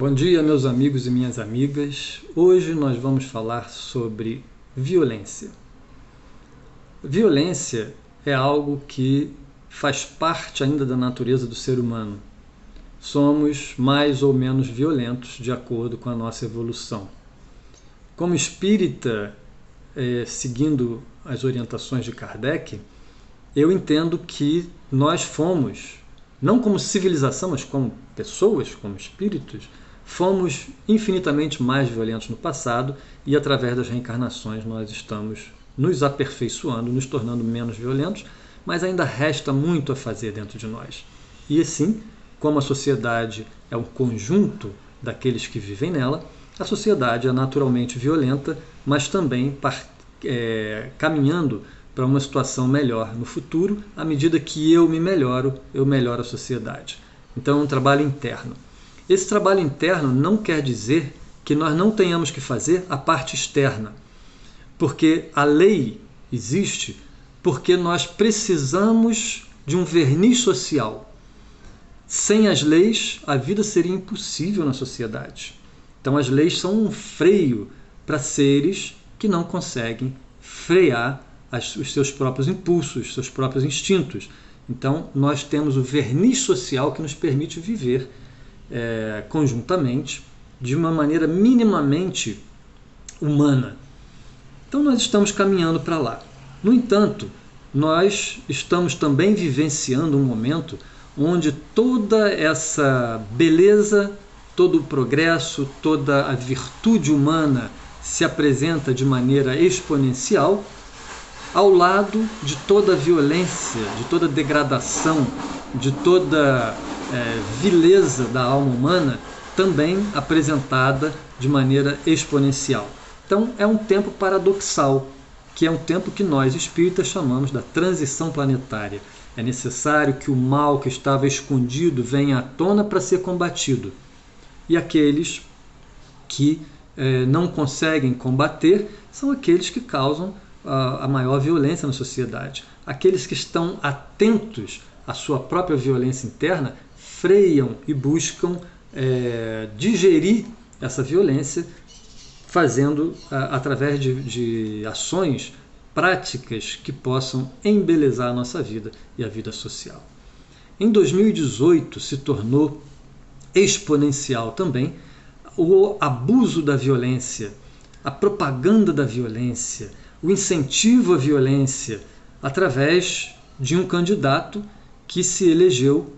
Bom dia, meus amigos e minhas amigas. Hoje nós vamos falar sobre violência. Violência é algo que faz parte ainda da natureza do ser humano. Somos mais ou menos violentos de acordo com a nossa evolução. Como espírita, seguindo as orientações de Kardec, eu entendo que nós fomos, não como civilização, mas como pessoas, como espíritos, fomos infinitamente mais violentos no passado e através das reencarnações nós estamos nos aperfeiçoando, nos tornando menos violentos, mas ainda resta muito a fazer dentro de nós. E assim, como a sociedade é um conjunto daqueles que vivem nela, a sociedade é naturalmente violenta, mas também caminhando para uma situação melhor no futuro. À medida que eu me melhoro, eu melhoro a sociedade. Então é um trabalho interno. Esse trabalho interno não quer dizer que nós não tenhamos que fazer a parte externa, porque a lei existe porque nós precisamos de um verniz social. Sem as leis, a vida seria impossível na sociedade. Então as leis são um freio para seres que não conseguem frear os seus próprios impulsos, seus próprios instintos. Então nós temos o verniz social que nos permite viver conjuntamente de uma maneira minimamente humana. Então nós estamos caminhando para lá. No entanto, nós estamos também vivenciando um momento onde toda essa beleza, todo o progresso, toda a virtude humana se apresenta de maneira exponencial, ao lado de toda a violência, de toda a degradação, de toda vileza da alma humana, também apresentada de maneira exponencial. Então é um tempo paradoxal, que é um tempo que nós espíritas chamamos da transição planetária. É necessário que o mal que estava escondido venha à tona para ser combatido. E aqueles que não conseguem combater são aqueles que causam a maior violência na sociedade. Aqueles que estão atentos à sua própria violência interna freiam e buscam digerir essa violência, fazendo através de ações práticas que possam embelezar a nossa vida e a vida social. Em 2018 se tornou exponencial também o abuso da violência, a propaganda da violência, o incentivo à violência através de um candidato que se elegeu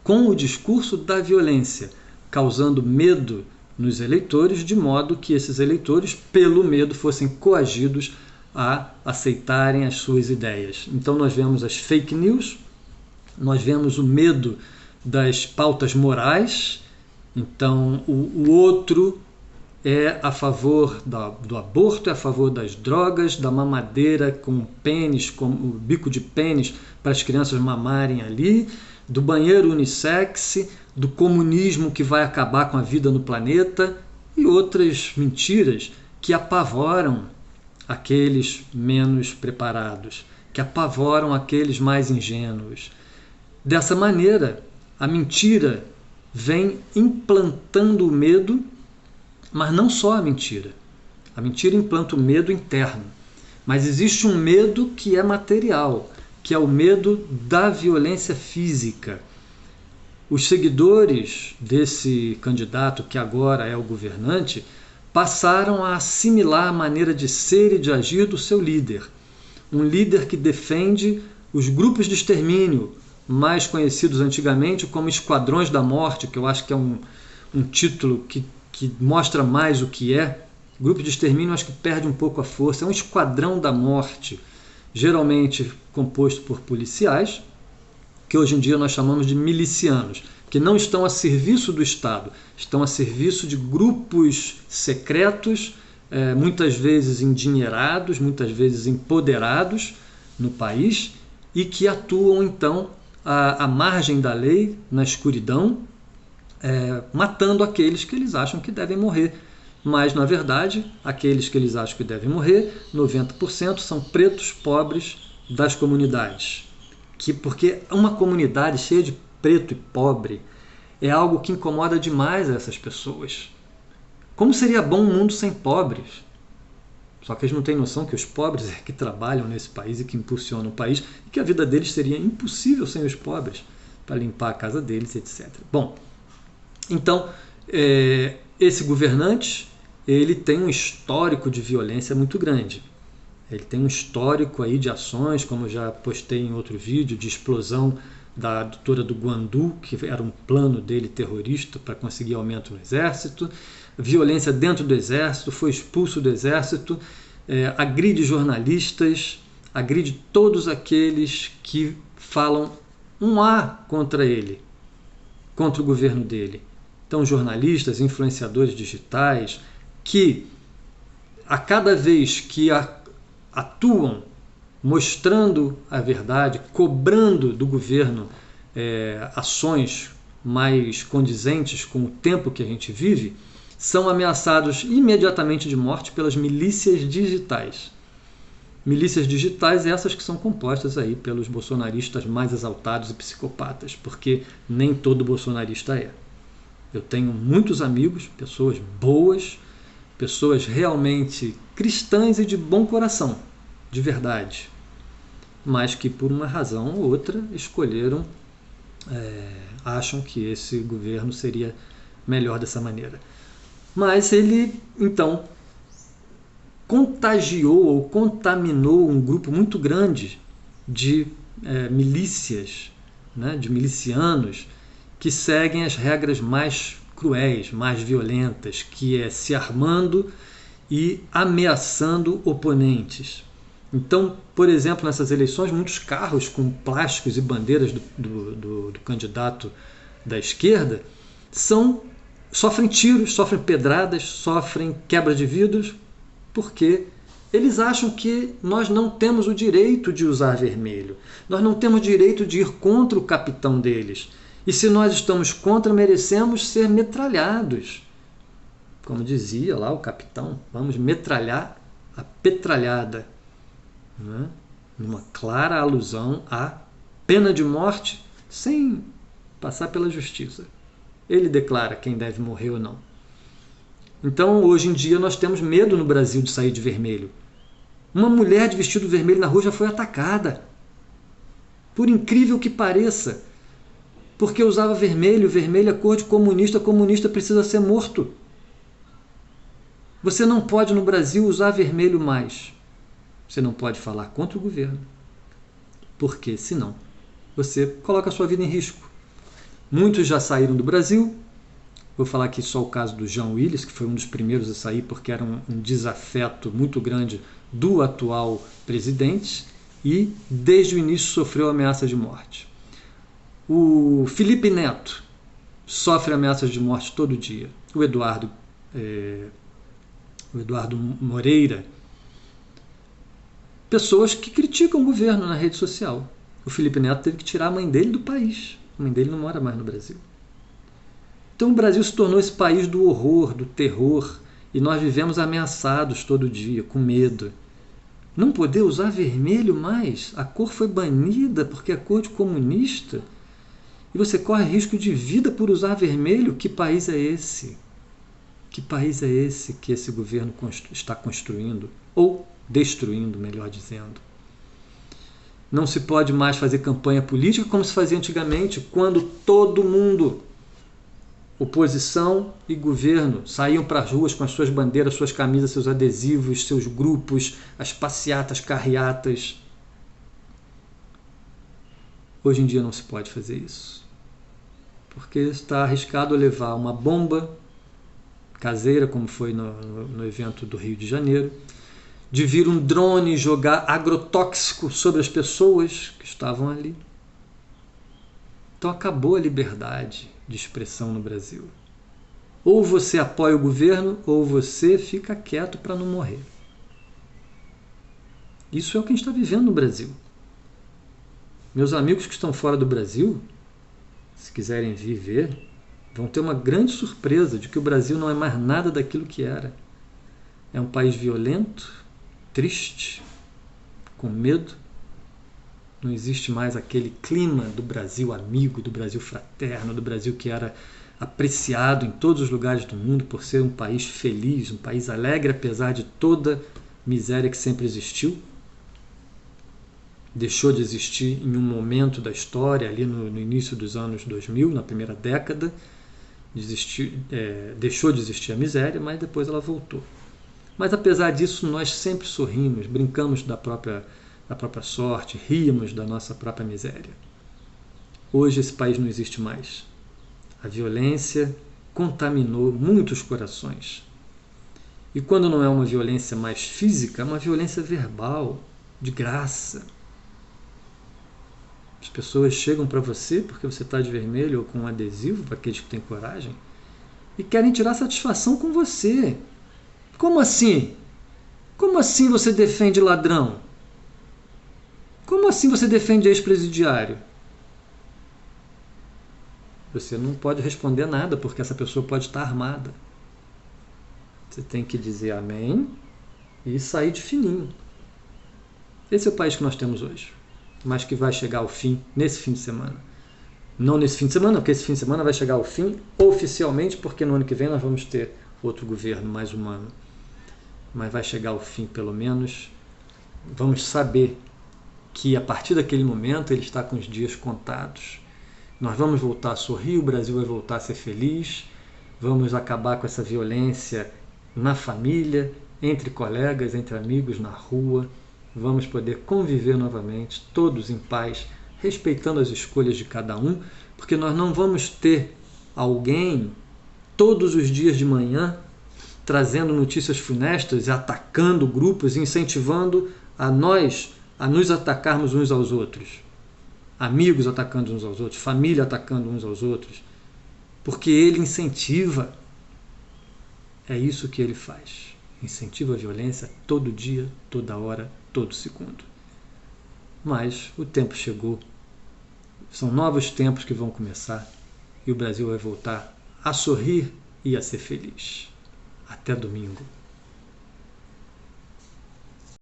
com o discurso da violência, causando medo nos eleitores, de modo que esses eleitores, pelo medo, fossem coagidos a aceitarem as suas ideias. Então nós vemos as fake news, nós vemos o medo das pautas morais. Então o outro é a favor do aborto, é a favor das drogas, da mamadeira com pênis, com o bico de pênis para as crianças mamarem ali, do banheiro unissex, do comunismo que vai acabar com a vida no planeta e outras mentiras que apavoram aqueles menos preparados, que apavoram aqueles mais ingênuos. Dessa maneira, a mentira vem implantando o medo, mas não só a mentira. A mentira implanta o medo interno, mas existe um medo que é material, que é o medo da violência física. Os seguidores desse candidato, que agora é o governante, passaram a assimilar a maneira de ser e de agir do seu líder. Um líder que defende os grupos de extermínio, mais conhecidos antigamente como Esquadrões da Morte, que eu acho que é um título que mostra mais o que é. Grupo de extermínio acho que perde um pouco a força. É um esquadrão da morte, geralmente composto por policiais, que hoje em dia nós chamamos de milicianos, que não estão a serviço do Estado, estão a serviço de grupos secretos, muitas vezes endinheirados, muitas vezes empoderados no país, e que atuam então à margem da lei, na escuridão, matando aqueles que eles acham que devem morrer. Mas, na verdade, aqueles que eles acham que devem morrer, 90% são pretos pobres das comunidades. Porque uma comunidade cheia de preto e pobre é algo que incomoda demais essas pessoas. Como seria bom um mundo sem pobres? Só que eles não têm noção que os pobres é que trabalham nesse país e que impulsionam o país e que a vida deles seria impossível sem os pobres, para limpar a casa deles, etc. Bom, então, esse governante, ele tem um histórico de violência muito grande. Ele tem um histórico aí de ações, como eu já postei em outro vídeo, de explosão da adutora do Guandu, que era um plano dele terrorista para conseguir aumento no exército, violência dentro do exército, foi expulso do exército, agride jornalistas, agride todos aqueles que falam um A contra ele, contra o governo dele. Então, jornalistas, influenciadores digitais, que a cada vez que atuam mostrando a verdade, cobrando do governo ações mais condizentes com o tempo que a gente vive, são ameaçados imediatamente de morte pelas milícias digitais. Milícias digitais essas que são compostas aí pelos bolsonaristas mais exaltados e psicopatas, porque nem todo bolsonarista é. Eu tenho muitos amigos, pessoas boas, pessoas realmente cristãs e de bom coração, de verdade, mas que por uma razão ou outra escolheram, acham que esse governo seria melhor dessa maneira. Mas ele, então, contagiou ou contaminou um grupo muito grande de milícias, né, de milicianos que seguem as regras mais cruéis, mais violentas, que é se armando e ameaçando oponentes. Então, por exemplo, nessas eleições, muitos carros com plásticos e bandeiras do candidato da esquerda sofrem tiros, sofrem pedradas, sofrem quebra de vidros, porque eles acham que nós não temos o direito de usar vermelho. Nós não temos direito de ir contra o capitão deles. E se nós estamos contra, merecemos ser metralhados. Como dizia lá o capitão, vamos metralhar a petralhada. Né? Numa clara alusão à pena de morte sem passar pela justiça. Ele declara quem deve morrer ou não. Então, hoje em dia, nós temos medo no Brasil de sair de vermelho. Uma mulher de vestido vermelho na rua já foi atacada. Por incrível que pareça. Porque usava vermelho, vermelho é cor de comunista, comunista precisa ser morto. Você não pode no Brasil usar vermelho mais. Você não pode falar contra o governo. Porque, senão, você coloca a sua vida em risco. Muitos já saíram do Brasil. Vou falar aqui só o caso do Jean Willis, que foi um dos primeiros a sair porque era um desafeto muito grande do atual presidente e, desde o início, sofreu ameaça de morte. O Felipe Neto sofre ameaças de morte todo dia. O Eduardo Moreira. Pessoas que criticam o governo na rede social. O Felipe Neto teve que tirar a mãe dele do país. A mãe dele não mora mais no Brasil. Então o Brasil se tornou esse país do horror, do terror, e nós vivemos ameaçados todo dia, com medo. Não poder usar vermelho mais? A cor foi banida porque é cor de comunista? E você corre risco de vida por usar vermelho? Que país é esse? Que país é esse que esse governo está construindo? Ou destruindo, melhor dizendo. Não se pode mais fazer campanha política como se fazia antigamente, quando todo mundo, oposição e governo, saíam para as ruas com as suas bandeiras, suas camisas, seus adesivos, seus grupos, as passeatas, carreatas. Hoje em dia não se pode fazer isso. Porque está arriscado levar uma bomba caseira, como foi no evento do Rio de Janeiro, de vir um drone jogar agrotóxico sobre as pessoas que estavam ali. Então acabou a liberdade de expressão no Brasil. Ou você apoia o governo, ou você fica quieto para não morrer. Isso é o que a gente está vivendo no Brasil. Meus amigos que estão fora do Brasil, se quiserem vir ver, vão ter uma grande surpresa de que o Brasil não é mais nada daquilo que era. É um país violento, triste, com medo, Não existe mais aquele clima do Brasil amigo, do Brasil fraterno, do Brasil que era apreciado em todos os lugares do mundo por ser um país feliz, um país alegre, apesar de toda miséria que sempre existiu. Deixou de existir em um momento da história, ali no início dos anos 2000, na primeira década, deixou de existir a miséria, mas depois ela voltou. Mas apesar disso, nós sempre sorrimos, brincamos da própria sorte, ríamos da nossa própria miséria. Hoje esse país não existe mais. A violência contaminou muitos corações. E quando não é uma violência mais física, é uma violência verbal, de graça. As pessoas chegam para você porque você está de vermelho ou com um adesivo, para aqueles que têm coragem, e querem tirar satisfação com você. Como assim? Como assim você defende ladrão? Como assim você defende ex-presidiário? Você não pode responder nada, porque essa pessoa pode estar armada. Você tem que dizer amém e sair de fininho. Esse é o país que nós temos hoje, mas que vai chegar ao fim nesse fim de semana. Não nesse fim de semana, porque esse fim de semana vai chegar ao fim oficialmente, porque no ano que vem nós vamos ter outro governo mais humano. Mas vai chegar ao fim, pelo menos. Vamos saber que a partir daquele momento ele está com os dias contados. Nós vamos voltar a sorrir, o Brasil vai voltar a ser feliz, vamos acabar com essa violência na família, entre colegas, entre amigos, na rua. Vamos poder conviver novamente, todos em paz, respeitando as escolhas de cada um, porque nós não vamos ter alguém todos os dias de manhã trazendo notícias funestas e atacando grupos, incentivando a nós a nos atacarmos uns aos outros. Amigos atacando uns aos outros, família atacando uns aos outros, porque ele incentiva. É isso que ele faz. Incentiva a violência todo dia, toda hora, todo segundo. Mas o tempo chegou. São novos tempos que vão começar e o Brasil vai voltar a sorrir e a ser feliz. Até domingo.